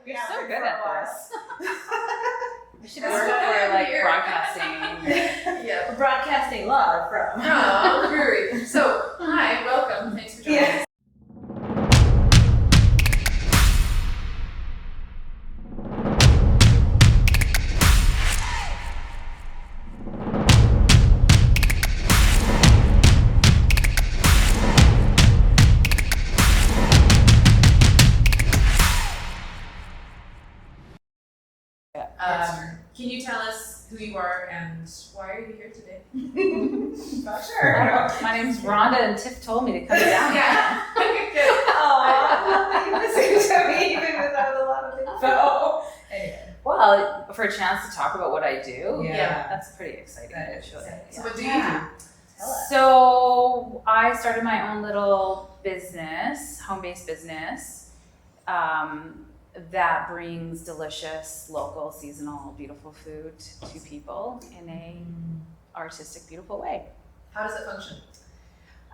You're Yeah, so we're good for at a while. this. We should That's work why for I'm like here. broadcasting. Yeah. We're broadcasting live from. Oh, brewery. So, hi, welcome. Thanks for joining us. Can you tell us who you are and why are you here today? Not sure. My name's Rhonda, and Tiff told me to come down. Yeah. Good. Oh, you listen to me even without a lot of info. Anyway. Well, for a chance to talk about what I do, Yeah. that's pretty exciting. That is actually. exciting. So what do you Yeah. do? Tell us. So I started my own little business, home-based business, that brings delicious, local, seasonal, beautiful food to people in a artistic, beautiful way. How does it function?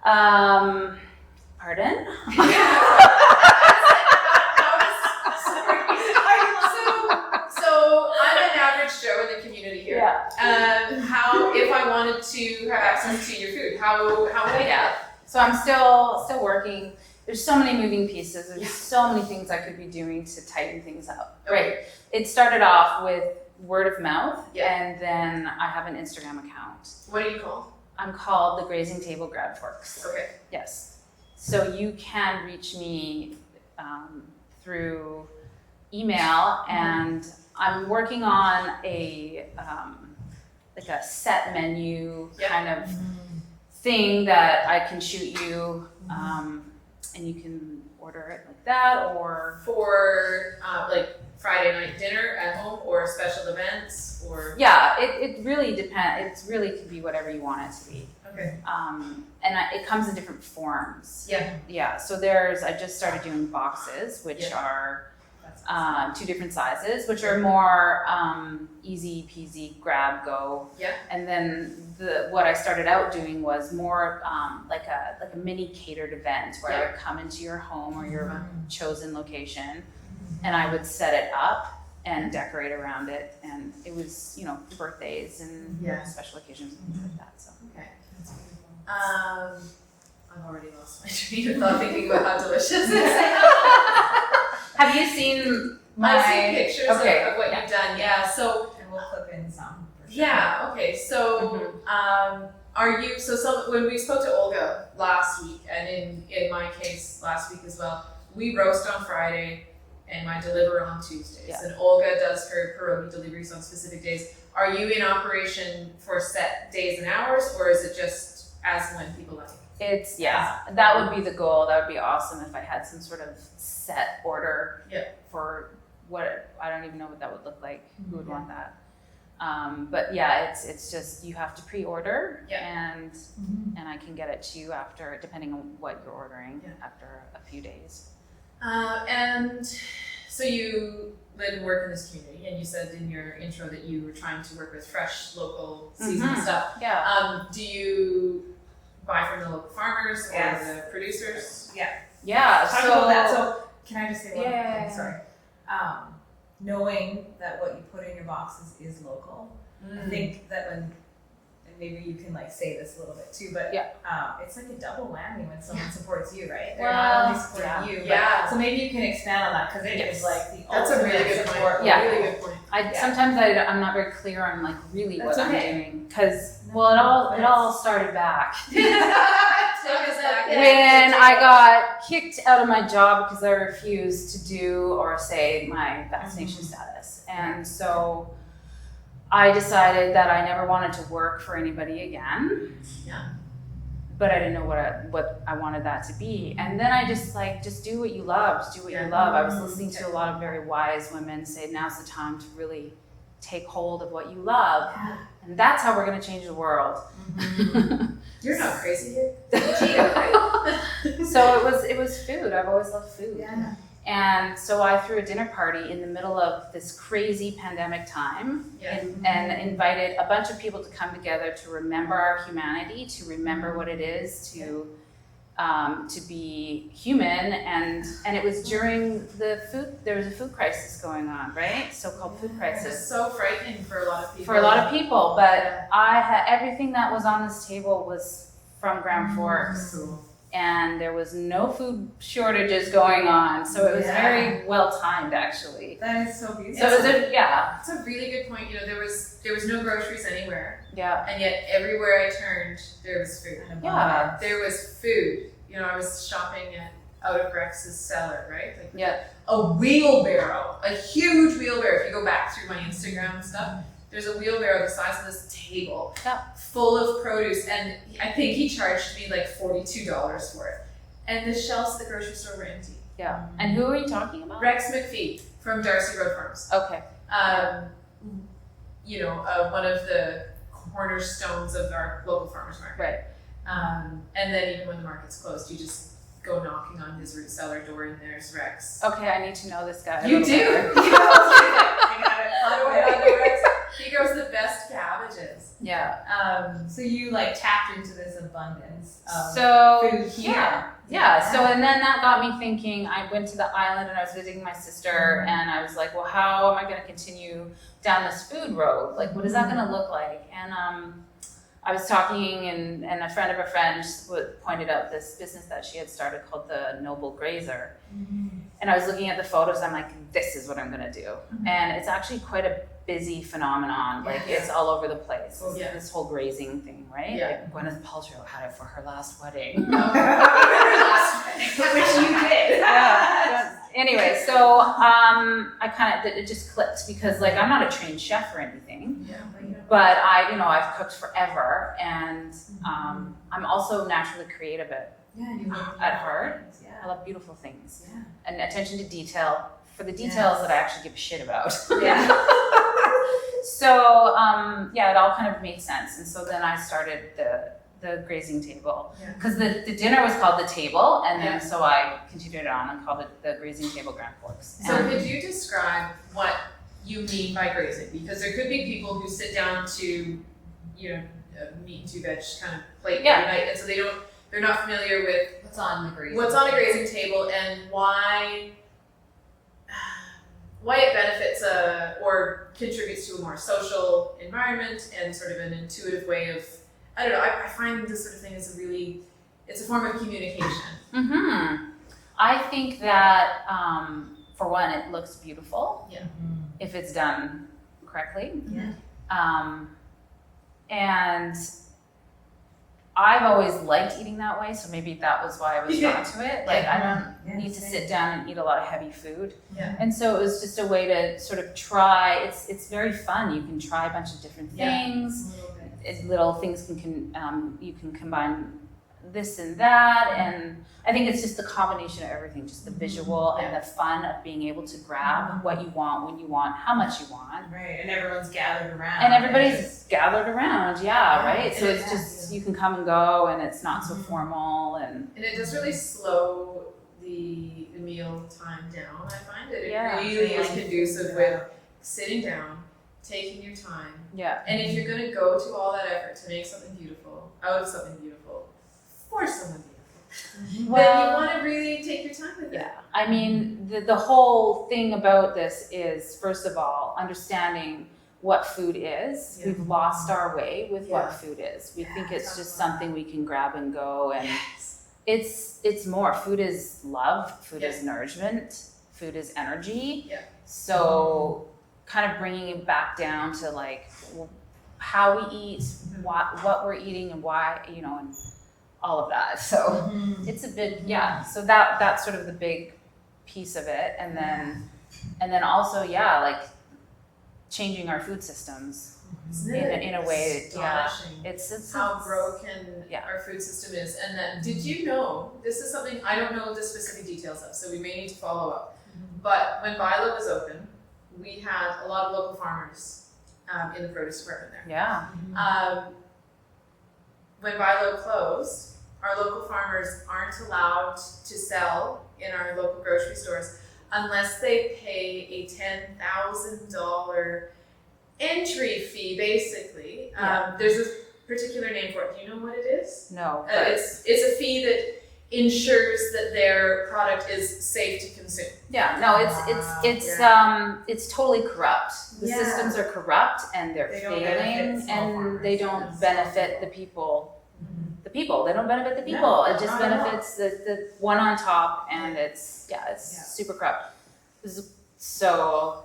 Pardon? So I'm an average Joe in the community here. Yeah. How, if I wanted to have access to your food, how would I get it? So I'm still working. There's so many moving pieces. There's so many things I could be doing to tighten things up. Okay. It started off with word of mouth, Yeah. and then I have an Instagram account. What do you call? I'm called the Grazing Table Grab Forks. Okay. Yes. So you can reach me through email, and I'm working on a like a set menu kind of thing that I can shoot you, and you can order it like that, or For like Friday night dinner at home or special events or. yeah, it really depends. It really could be whatever you want it to be. Okay. It comes in different forms. Yeah. Yeah, so I just started doing boxes, which are two different sizes, which are more easy peasy, grab, go. Yeah. And then what I started out doing was more like a mini catered event where I would come into your home or your chosen location, and I would set it up and decorate around it, and it was birthdays and special occasions and things like that. So. Okay. I've already lost my train of thought thinking about how delicious it is. Have you seen my? I've seen pictures of what yeah. you've done. Yeah. So. And we'll clip in some. For sure. Yeah. Okay. So, are you? So when we spoke to Olga last week, and in my case last week as well, we roast on Friday, and I deliver on Tuesdays. Yeah. And Olga does her pierogi deliveries on specific days. Are you in operation for set days and hours, or is it just as and when people like? It's that would be the goal. That would be awesome if I had some sort of set order for what I don't even know what that would look like. Who would want that? But yeah, it's just you have to pre-order and I can get it to you after, depending on what you're ordering, after a few days. And so you live and work in this community, and you said in your intro that you were trying to work with fresh, local, seasonal stuff. Yeah. Do you buy from the local farmers or the producers? Yeah. Talk So about that. So can I just say one Yeah. thing? Sorry. Knowing that what you put in your boxes is local, I think that and maybe you can say this a little bit too, but it's like a double whammy when someone supports you, right? They're not only supporting you, but so maybe you can expand on that because it is like the That's a ultimate really good support. point. Yeah. Really good point. Sometimes I'm not very clear on really That's what okay. I'm doing, because it all started back Take us back. when I got kicked out of my job because I refused to do or say my vaccination status, and so I decided that I never wanted to work for anybody again. Yeah. But I didn't know what I wanted that to be. And then I just do what you love. Just do what you love. I was listening to a lot of very wise women say now's the time to really take hold of what you love. Yeah. And that's how we're going to change the world. You're not crazy here. Cheetah, right? So it was food. I've always loved food. Yeah. And so I threw a dinner party in the middle of this crazy pandemic time and invited a bunch of people to come together to remember our humanity, to remember what it is to to be human, and it was during there was a food crisis going on, right? So-called food It's crisis so frightening for a lot of people. for a lot of people, but I had everything that was on this table was from Grand Forks. Cool. And there was no food shortages going on, so it was Yeah. very well timed, actually. That is so beautiful. So it was It's a really good point. You know, there was no groceries anywhere, yeah, and yet everywhere I turned, there was food. yeah, There was food. You know, I was shopping out of Rex's cellar, right? Like yeah, a wheelbarrow, a huge wheelbarrow. If you go back through my Instagram stuff, there's a wheelbarrow the size of this table, full of produce, and I think he charged me like $42 for it. And the shelves at the grocery store were empty. yeah. And who are you talking about? Rex McPhee from Darcy Road Farms. Okay. You know, one of the cornerstones of our local farmers market. Right. And then even when the market's closed, you just go knocking on his root cellar door and there's Rex. Okay, I need to know this guy. a You little do? better. I got it. How do I know Rex? He grows the best cabbages. Yeah. So you like tapped into this abundance of So food here. yeah. So and then that got me thinking. I went to the island and I was visiting my sister, and I was like, well, how am I going to continue down this food road? Like, what is that going to look like? And I was talking, and a friend of a friend pointed out this business that she had started called the Noble Grazer. And I was looking at the photos. I'm like, this is what I'm going to do. And it's actually quite a busy phenomenon. Like it's all over the place. Yeah. This whole grazing thing, right? Yeah. Like Gwyneth Paltrow had it for her last wedding. Which you did. Yeah. Anyway, so I kind of it just clicked because like I'm not a trained chef or anything, but I've cooked forever, and I'm also naturally creative at heart. I love beautiful things and attention to detail for the details that I actually give a shit about. Yeah. So it all kind of made sense, and so then I started the grazing table because the dinner was called the table, and then so I continued it on and called it the grazing table Grand Forks. So could you describe what you mean by grazing? Because there could be people who sit down to, a meat and two veg kind of plate every night, and so they're not familiar with What's on the grazing? What's on a grazing table and why it benefits or contributes to a more social environment and sort of an intuitive way of, I don't know, I find this sort of thing is it's a form of communication. I think that for one, it looks beautiful if it's done correctly. And I've always liked eating that way, so maybe that was why I was drawn to it. Like I don't need to sit down and eat a lot of heavy food. And so it was just a way to sort of try. It's very fun. You can try a bunch of different things. Little things you can combine this and that, and I think it's just the combination of everything, just the visual and the fun of being able to grab what you want, when you want, how much you want. Right, and everyone's gathered around. And everybody's gathered around, right? So it's just, you can come and go, and it's not so formal. And it does really slow the meal time down, I find it. It really is conducive with sitting down, taking your time. And if you're going to go to all that effort to make something beautiful, out of something beautiful, for someone beautiful, then you want to really take your time with it. I mean, the whole thing about this is, first of all, understanding what food is. We've lost our way with what food is. We think it's just something we can grab and go, and it's more. Food is love, food is nourishment, food is energy. So kind of bringing it back down to like how we eat, what we're eating, and why, and all of that. So it's a bit, so that's sort of the big piece of it. And then also, like changing our food systems in a way that, it's how broken our food system is. And that, did you know, this is something I don't know the specific details of, so we may need to follow up. But when Bilo was open, we had a lot of local farmers in the produce department there. When Bilo closed, our local farmers aren't allowed to sell in our local grocery stores unless they pay a $10,000 entry fee, basically. There's a particular name for it. Do you know what it is? No. It's a fee that ensures that their product is safe to consume. Yeah, no, it's totally corrupt. The Yeah. systems are corrupt and they're They don't benefit failing, small and farmers. they don't benefit the people. The people, they don't benefit the people. No, It just not at all. benefits the one on top, and it's super corrupt. So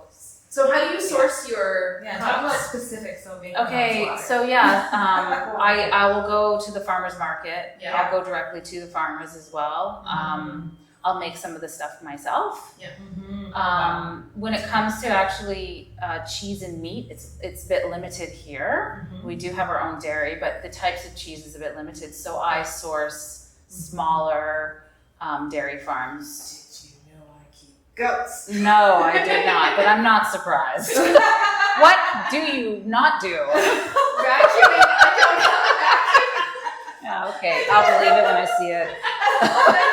So how do you source your Yeah, talk about products? specifics so maybe. okay, so I will go to the farmers market. Yeah. I'll go directly to the farmers as well. I'll make some of the stuff myself. When it comes to actually cheese and meat, it's a bit limited here. We do have our own dairy, but the types of cheese is a bit limited. So I source smaller dairy farms. Did you know I keep goats? No, I did not, but I'm not surprised. What do you not do? Vacuuming. I don't have a vacuum. Yeah, okay, I'll believe it when I see it. I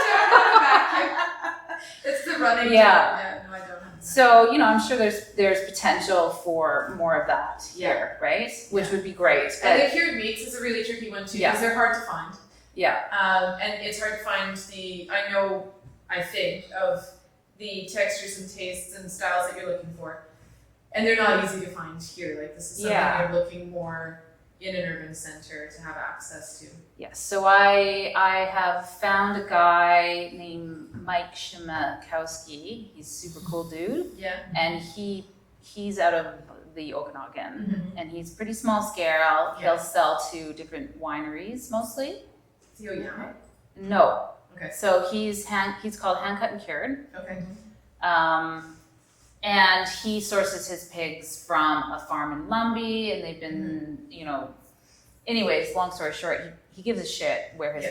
don't have a vacuum. It's the running Yeah. joke. Yeah, no, I don't have a vacuum. So, I'm sure there's potential for more of that here, right? Which would be great. And But the cured meats is a really tricky one too, Yeah. because they're hard to find. yeah, And it's hard to find I think of the textures and tastes and styles that you're looking for. And they're not easy to find here. Like this is something Yeah. you're looking more in an urban center to have access to. yes. So I have found a guy named Mike Shimakowski. He's a super cool dude. Yeah. And he's out of the Okanagan, Mm-hmm. and he's pretty small scale. Yeah. He'll sell to different wineries mostly. Theo Yama. No. Okay. So he's called Hand Cut and Cured. Okay. And he sources his pigs from a farm in Lumbee, and they've been, anyways, long story short, he gives a shit where his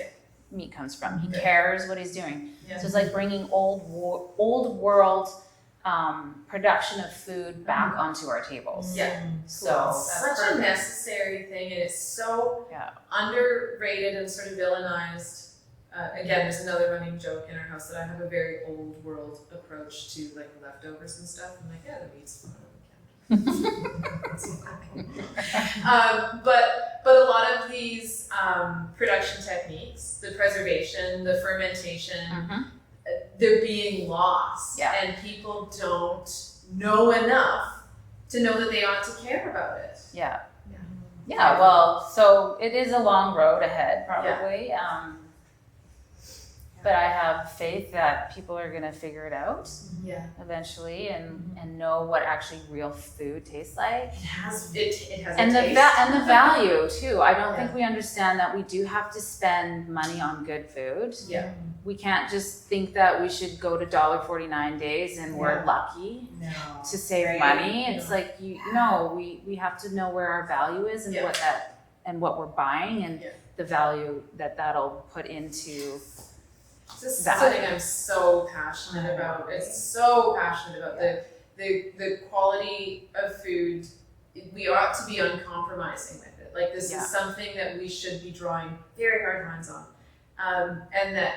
meat comes from. He cares what he's doing. Yeah. So it's like bringing old world production of food back onto our tables. Yeah. So Such a necessary thing, and it's so underrated and sort of villainized. Again, there's another running joke in our house that I have a very old world approach to like leftovers and stuff. I'm like, yeah, the meat's fine. But a lot of these production techniques, the preservation, the fermentation, they're being lost, and people don't know enough to know that they ought to care about it. Yeah, well, so it is a long road ahead, probably. But I have faith that people are going to figure it out eventually and know what actually real food tastes like. It has a taste. And the value too. I don't think we understand that we do have to spend money on good food. Yeah. We can't just think that we should go to $1.49 days and we're lucky to save money. It's like we have to know where our value is and what we're buying and the value that'll put into. This is something I'm so passionate about. It's so passionate about the quality of food. We ought to be uncompromising with it. Like this is something that we should be drawing very hard lines on, and that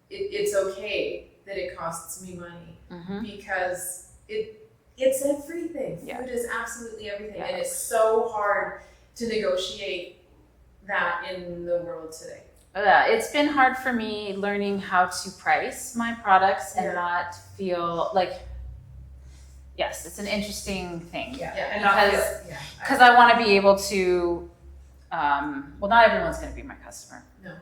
it's okay that it costs me money because it's everything. Food is absolutely everything, and it's so hard to negotiate that in the world today. It's been hard for me learning how to price my products and not feel like, yes, it's an interesting thing. Because I want to be able to, not everyone's going to be my customer. No.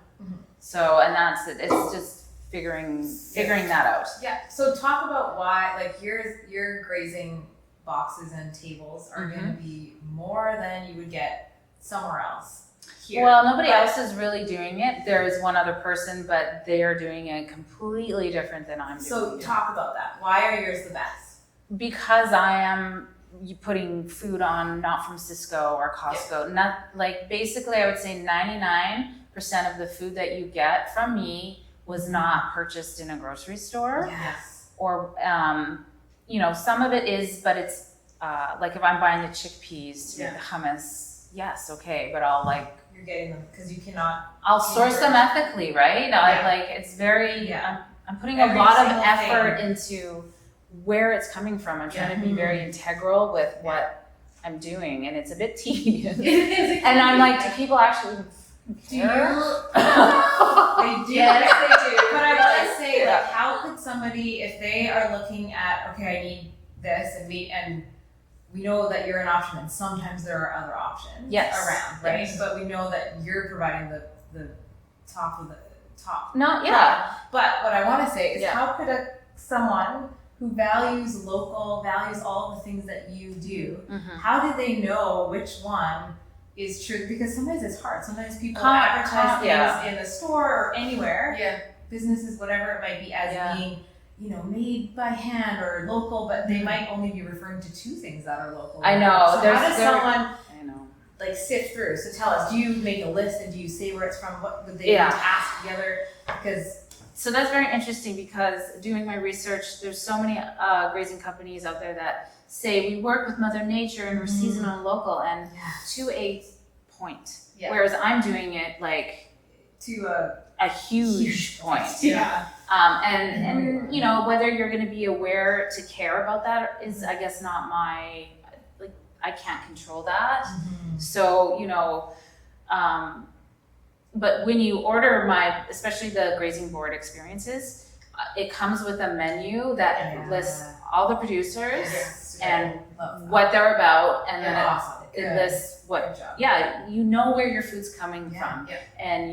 So, and that's it. It's just figuring that out. Yeah. So talk about why, like your grazing boxes and tables are going to be more than you would get somewhere else. Here. Well, nobody else is really doing it. There is one other person, but they are doing it completely different than I'm doing. So talk about that. Why are yours the best? Because I am putting food on not from Cisco or Costco. Not like basically I would say 99% of the food that you get from me was not purchased in a grocery store. Yes. Or some of it is, but it's like if I'm buying the chickpeas to make the hummus, yes, okay, but I'll you're getting them because you cannot. I'll source them ethically, right? It's very. I'm putting a lot of effort into where it's coming from. I'm trying to be very integral with what I'm doing, and it's a bit tedious. It is. And I'm like, do people actually Do you? They do. Yes, they do. But I want to say, like, how could somebody, if they are looking at, okay, I need this, and we know that you're an option, and sometimes there are other options around, right? Yes. But we know that you're providing the top of the top. Not, yeah. But what I want to say is, Yeah. how could someone who values local, values all the things that you do, how do they know which one is true? Because sometimes it's hard. Sometimes people advertise things in the store or anywhere, businesses, whatever it might be, as being, made by hand or local, but they might only be referring to two things that are local. I know. So how does someone I know. like sift through? So tell us, do you make a list and do you say where it's from? What would they need to ask together? So that's very interesting, because doing my research, there's so many grazing companies out there that say we work with Mother Nature and we're seasonal and local, and to a point. Yeah. Whereas I'm doing it like to a huge point. Yeah. And whether you're going to be aware to care about that is, I guess, not my, like, I can't control that. So, but when you order especially the Grazing Board experiences, it comes with a menu that lists all the producers and what they're about, and then it lists what, where your food's coming from, and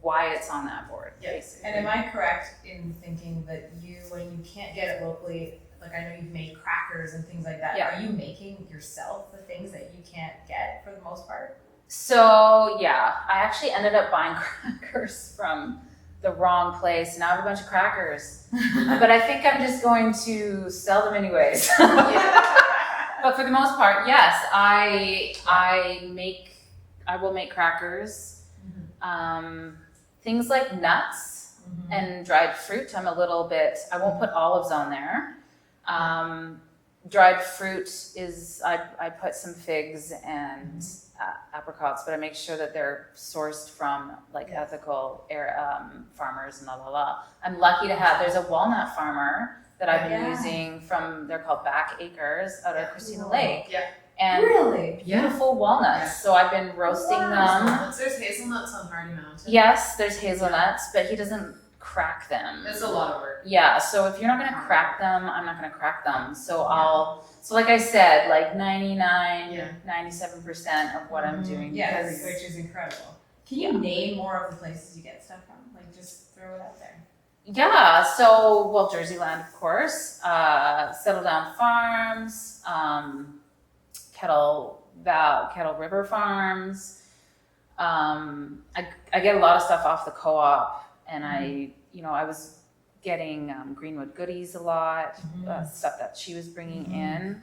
why it's on that board, basically. And am I correct in thinking that when you can't get it locally, like I know you've made crackers and things like that, are you making yourself the things that you can't get for the most part? So I actually ended up buying crackers from the wrong place. Now I have a bunch of crackers, but I think I'm just going to sell them anyways. But for the most part, yes, I will make crackers. Things like nuts and dried fruit, I won't put olives on there. Dried fruit is, I put some figs and apricots, but I make sure that they're sourced from ethical farmers and I'm lucky to have, there's a walnut farmer that I've been using they're called Back Acres out of Christina Lake. And really beautiful walnuts. So I've been roasting them. There's hazelnuts on Hardy Mountain. Yes, there's hazelnuts, but he doesn't crack them. It's a lot of work. Yeah, so if you're not gonna crack them, I'm not gonna crack them. So like I said, like 97% of what I'm doing. Which is incredible. Can you name more of the places you get stuff from? Like, just throw it out there. Yeah, so, Jerseyland, of course, Settle Down Farms, Kettle River Farms. I get a lot of stuff off the co-op, and I was getting Greenwood Goodies a lot, stuff that she was bringing in.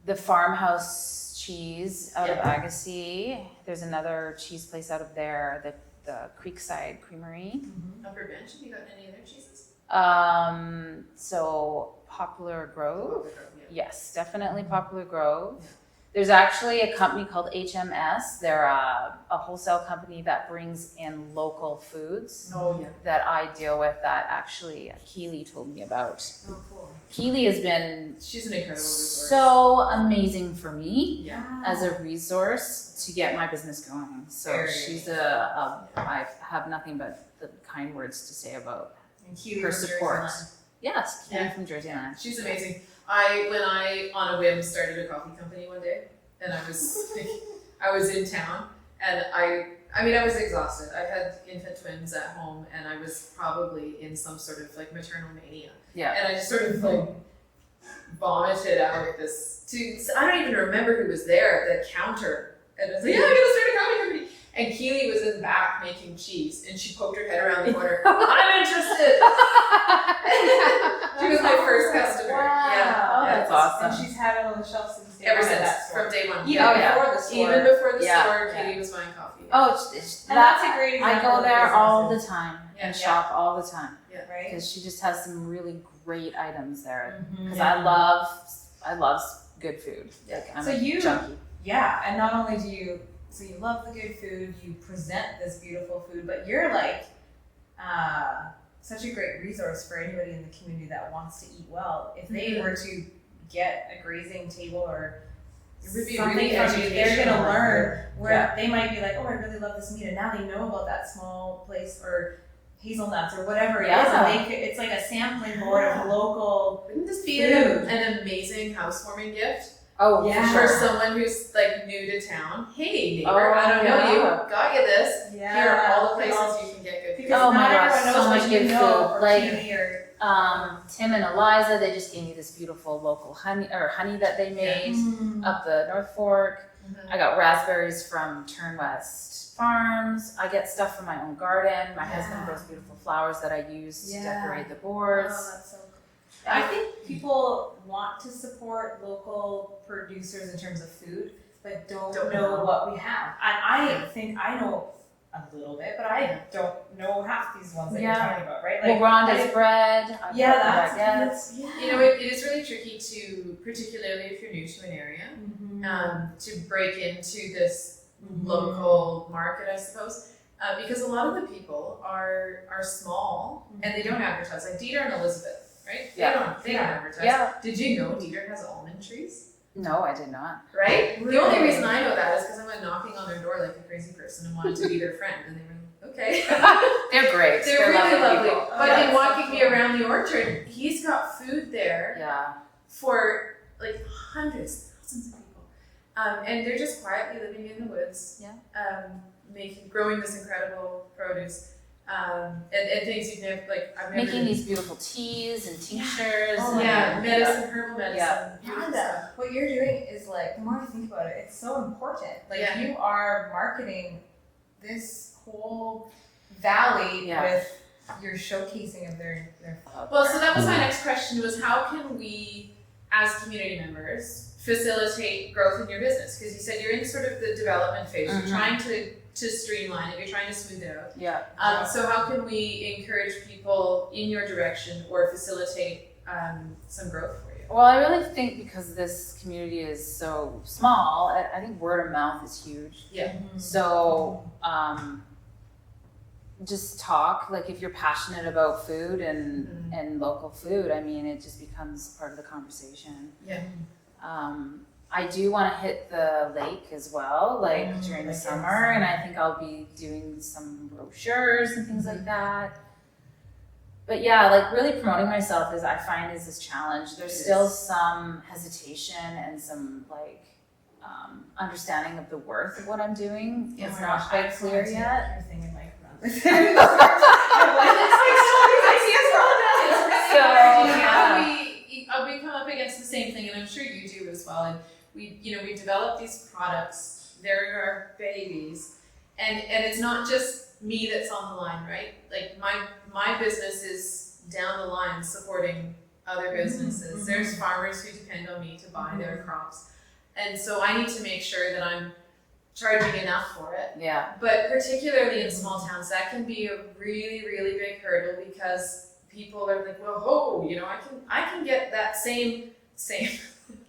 The Farmhouse cheese out of Agassiz. There's another cheese place out of there, the Creekside Creamery. Upper Bench, have you got any other cheeses? So Poplar Grove. Yes, definitely Poplar Grove. There's actually a company called HMS. They're a wholesale company that brings in local foods that I deal with, that actually Keely told me about. Oh, cool. Keely has been she's an incredible resource. So amazing for me as a resource to get my business going. So she's I have nothing but the kind words to say about her support. Yes, Keely from Jerseyland. She's amazing. I on a whim started a coffee company one day, and I was in town, and I was exhausted. I had infant twins at home, and I was probably in some sort of like maternal mania. Yeah. And I just sort of like vomited out this I don't even remember who was there at the counter, and I was like, I'm gonna start a coffee company. And Keely was in the back making cheese, and she poked her head around the corner. I'm interested. She was my first customer. Wow. Yeah, that's awesome. And she's had it on the shelf since day ever one. since, from day one. Even before the store. Keely was buying coffee. Oh, that's a great example. I go there all the time and shop all the time. Yeah, right. Because she just has some really great items there. Because Yeah. I love good food. Like, I'm a junkie. Yeah, and not only do you love the good food, you present this beautiful food, but you're like such a great resource for anybody in the community that wants to eat well. If they were to get a grazing table or would be something really from you, they're gonna educational. learn where they might be like, oh, I really love this meat, and now they know about that small place or hazelnuts or whatever it is, and it's like a sampling board of local. Wouldn't this be food. an amazing housewarming gift Oh, Yeah. for for sure. someone who's like new to town? Hey neighbor, Oh, I don't know yeah. you, got you this. Yeah. Here are all the places you can get good food. Because Oh my not gosh, everyone knows so what much you good know food. or Like, TV or Tim and Eliza, they just gave me this beautiful local honey that they made up the North Fork. I got raspberries from Turn West Farms. I get stuff from my own garden. My husband grows beautiful flowers that I use to decorate the boards. Oh, that's so cool. I think people want to support local producers in terms of food, but don't know what we have. And I think I know a little bit, but I don't know half these ones that you're talking about, right? Well, Rhonda's bread. That's You know, it is really tricky to, particularly if you're new to an area, to break into this local market, I suppose, because a lot of the people are small and they don't advertise. Like Dieter and Elizabeth, right? Yeah. They don't advertise. Yeah. Did you know Dieter has almond trees? No, I did not. Right? Really? The only reason I know that is because I went knocking on their door like a crazy person and wanted to be their friend, and they were like, okay. They're great. They're really lovely. people. But in walking me around the orchard, he's got food there Yeah. for like hundreds, thousands of people, and they're just quietly living in the woods, growing this incredible produce, and things you've never I've never Making these beautiful teas and tinctures. Oh, and medicine, herbal medicine. Beautiful Rhonda, stuff. what you're doing is like, the more I think about it, it's so important. Like you are marketing this whole valley with your showcasing of their Well, so that was my next question: was how can we, as community members, facilitate growth in your business? Because you said you're in sort of the development phase. You're trying to streamline it. You're trying to smooth it out. Yeah. So how can we encourage people in your direction or facilitate some growth for you? Well, I really think because this community is so small, I think word of mouth is huge. Yeah. So, just talk, like if you're passionate about food and local food, I mean, it just becomes part of the conversation. Yeah. I do want to hit the lake as well, like during the summer, and I think I'll be doing some brochures and things like that. But yeah, like really promoting myself I find is this challenge. There's still some hesitation and some understanding of the worth of what I'm doing. It's not quite clear yet. We come up against the same thing, and I'm sure you do as well. And we develop these products. They're our babies, and it's not just me that's on the line, right? Like my business is down the line supporting other businesses. There's farmers who depend on me to buy their crops, and so I need to make sure that I'm charging enough for it. Yeah. But particularly in small towns, that can be a really, really big hurdle because people are like, well, I can get that same.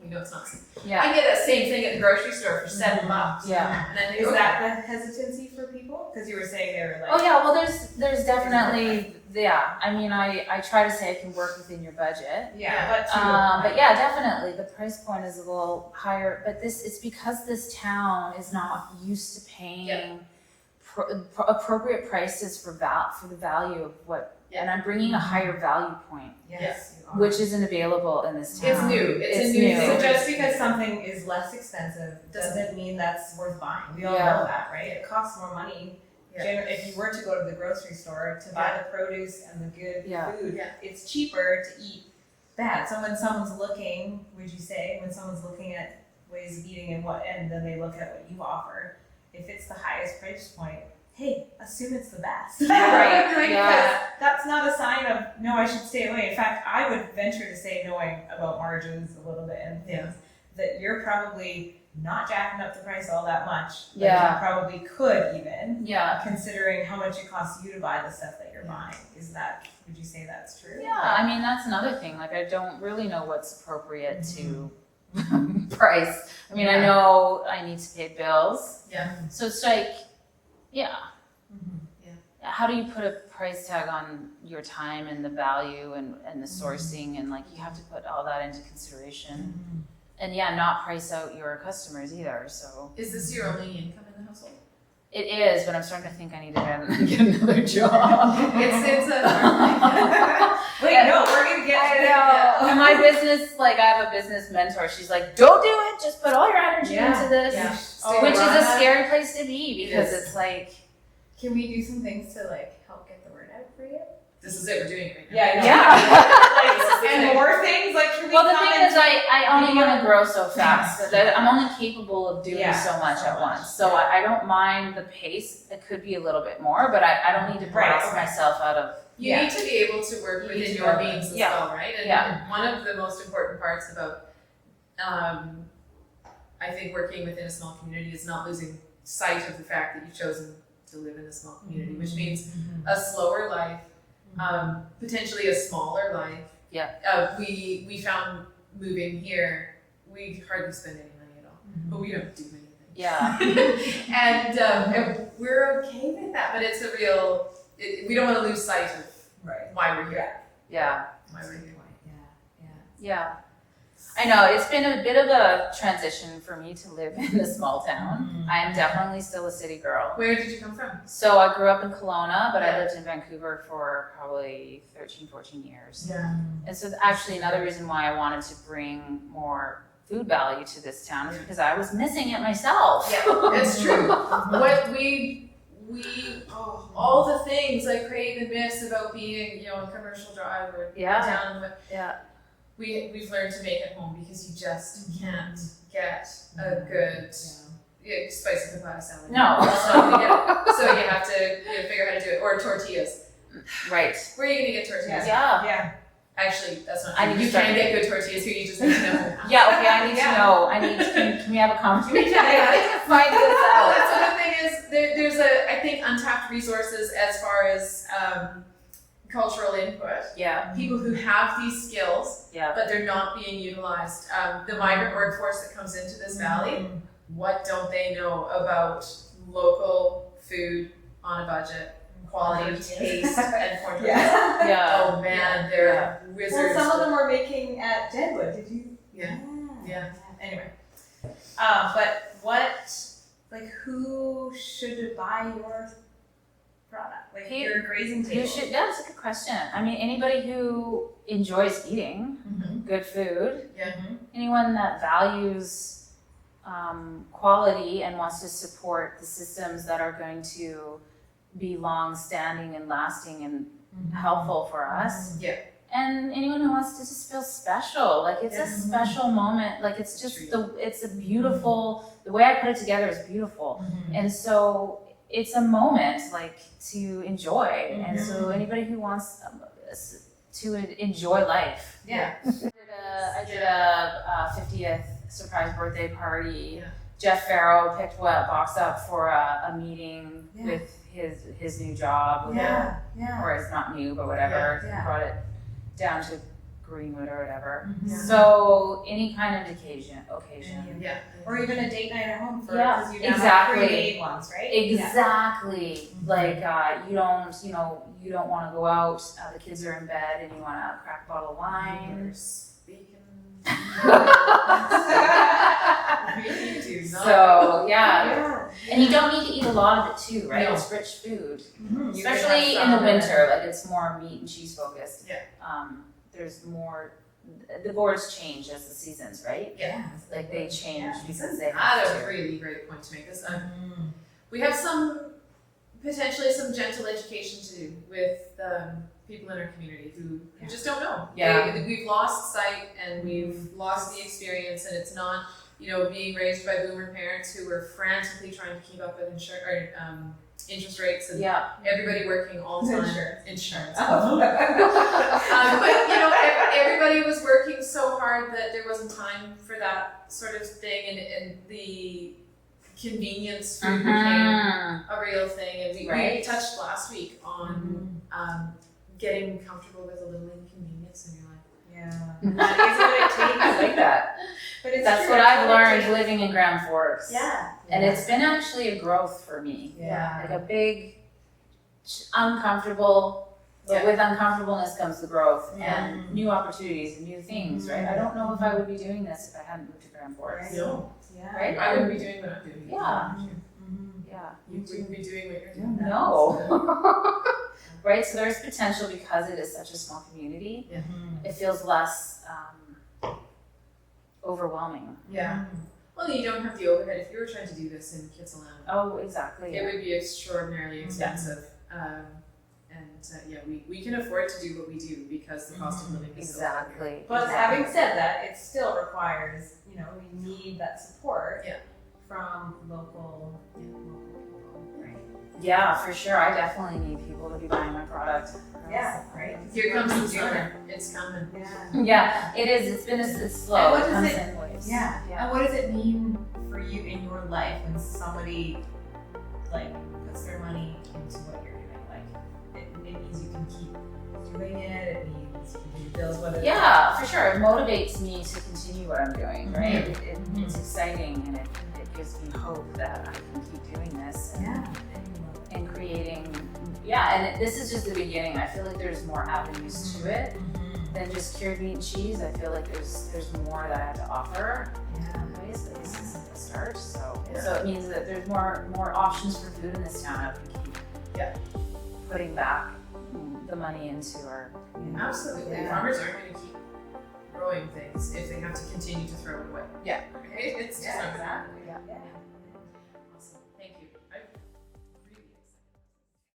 We know it's not the same. Yeah. I get that same thing at the grocery store for $7. Yeah. And I think, Is that the hesitancy for people? Because you were saying they were like, Oh yeah, well there's definitely, I mean, I try to say I can work within your budget. but Yeah, definitely the price point is a little higher, but it's because this town is not used to paying appropriate prices for the value of what, and I'm bringing a higher value point, which isn't available in this town. It's new. It's a new new. thing. So just because something is less expensive doesn't mean that's worth buying. We all know that, right? It costs more money. If you were to go to the grocery store to buy the produce and the good food, it's cheaper to eat that. So when someone's looking, would you say, when someone's looking at ways of eating and then they look at what you offer, if it's the highest price point, hey, assume it's the best, right? Because that's not a sign of, no, I should stay away. In fact, I would venture to say, knowing about margins a little bit and things, that you're probably not jacking up the price all that much. Like you probably could even, considering how much it costs you to buy the stuff that you're buying. Would you say that's true? Yeah, I mean, that's another thing. Like, I don't really know what's appropriate to price. I mean, I know I need to pay bills. Yeah. So it's like, how do you put a price tag on your time and the value and the sourcing, and like you have to put all that into consideration. and not price out your customers either. So Is this your only income in the household? it is, but I'm starting to think I need to get another job. It's a Wait, no, we're gonna get. I know. And my business, like, I have a business mentor. She's like, don't do it. Just put all your energy into this. Yeah. Which is a scary place to be because it's like, Can we do some things to like help get the word out for you? This is it. We're doing it right now. Yeah. And more things like should we well, the come thing and is, I only want to grow so fast. Yes. That I'm only capable of doing Yeah, so much so at much. once. So I don't mind the pace. It could be a little bit more, but I don't need to blast myself out of. You need to be able to work You need within to your know means as Yeah. well, right? And Yeah. one of the most important parts about, I think, working within a small community is not losing sight of the fact that you've chosen to live in a small community, which means a slower life, potentially a smaller life. Yeah. We found moving here, we hardly spend any money at all, but we don't do anything. Yeah. And we're okay with that, but it's a real. We don't want to lose sight of why we're here. Yeah. Why we're here. Yeah. I know, it's been a bit of a transition for me to live in a small town. I am definitely still a city girl. Where did you come from? So I grew up in Kelowna, but I lived in Vancouver for probably 13, 14 years. Yeah. And so actually another reason why I wanted to bring more food value to this town is because I was missing it myself. Yeah, it's true. What all the things I crave and miss about being, a commercial drive or down. We've learned to make it home because you just can't get a good spicy papaya salad. No. That's not gonna get it. So you have to figure out how to do it. Or tortillas. Right. Where are you gonna get tortillas? Yeah. Actually, that's not I true. need You to start can get good tortillas here, you just need to know. Yeah, okay, I need to know. Can we have a conversation? I can find this out. That's what the thing is. There's I think untapped resources as far as cultural input. Yeah. People who have these skills, Yeah. but they're not being utilized. The migrant workforce that comes into this valley, what don't they know about local food on a budget, quality, taste, and corn tortillas? Yeah. Oh man, they're wizards. Well, some of them were making at Deadwood. Did you? Yeah. Anyway, but who should buy your product? Like your grazing table. You should. That's a good question. I mean, anybody who enjoys eating good food. Anyone that values quality and wants to support the systems that are going to be long-standing and lasting and helpful for us. Yeah. And anyone who wants to just feel special, like it's a special moment. Like it's just it's a beautiful. The way I put it together is beautiful, and so it's a moment like to enjoy. And so anybody who wants to enjoy life. Yeah. I did a 50th surprise birthday party. Yeah. Jeff Farrow picked Box up for a meeting with his new job. Or it's not new, but whatever. Brought it down to Greenwood or whatever. So any kind of occasion. Or even a date night at home for because you have pre-made ones, right? Exactly. Like you don't want to go out. The kids are in bed, and you want to crack a bottle of wine. So and you don't need to eat a lot of it too, right? It's rich food, especially in the winter. Like it's more meat and cheese focused. There's more. The boards change as the seasons, right? Like they change because they have to. That's a really great point to make. This we have potentially some gentle education to do with people in our community who just don't know. We've lost sight and we've lost the experience, and it's not, being raised by boomer parents who were frantically trying to keep up with interest rates and everybody working all the time. Insurance. But everybody was working so hard that there wasn't time for that sort of thing, and the convenience food became a real thing. And we touched last week on getting comfortable with a little inconvenience in your life. That is what it takes. I like that. But that's what I've learned living in Grand Forks. Yeah. And it's been actually a growth for me. Yeah. Like a big, uncomfortable, But with uncomfortableness comes the growth Yeah. and new opportunities and new things, right? I don't know if I would be doing this if I hadn't moved to Grand Forks. No. Yeah. Right? I wouldn't be doing what I'm doing. Yeah. Mhm. Yeah. You wouldn't be doing what you're doing. No. Right? So there's potential because it is such a small community. Yeah. It feels less overwhelming. Yeah. Well, you don't have the overhead. If you were trying to do this in Kitsilano, Oh, exactly. it would be extraordinarily expensive. We can afford to do what we do because the cost of living is so high. Exactly. But having said that, it still requires, you know, we need that support Yeah. from local people, right? Yeah, for sure. I definitely need people to be buying my product. Yeah, right? Here comes the summer. It's coming. Yeah. Yeah, it is. It's slow. And what It does comes it- in waves. Yeah. Yeah. And what does it mean for you in your life when somebody like puts their money into what you're doing? Like it means you can keep doing it. It means you can pay your bills. What is Yeah, for sure. It motivates me to continue what I'm doing, right? Mhm. It's exciting and it gives me hope that I can keep doing this and, Yeah. and creating. Yeah, and this is just the beginning. I feel like there's more avenues to it than just cured meat and cheese. I feel like there's more that I have to offer. Yeah. Ways, but this is the start. So Yeah. so it means that there's more options for food in this town if we keep putting back the money into our Absolutely. Yeah. Farmers aren't going to keep growing things if they have to continue to throw it away. Yeah. Right? It's just not gonna happen. Yeah.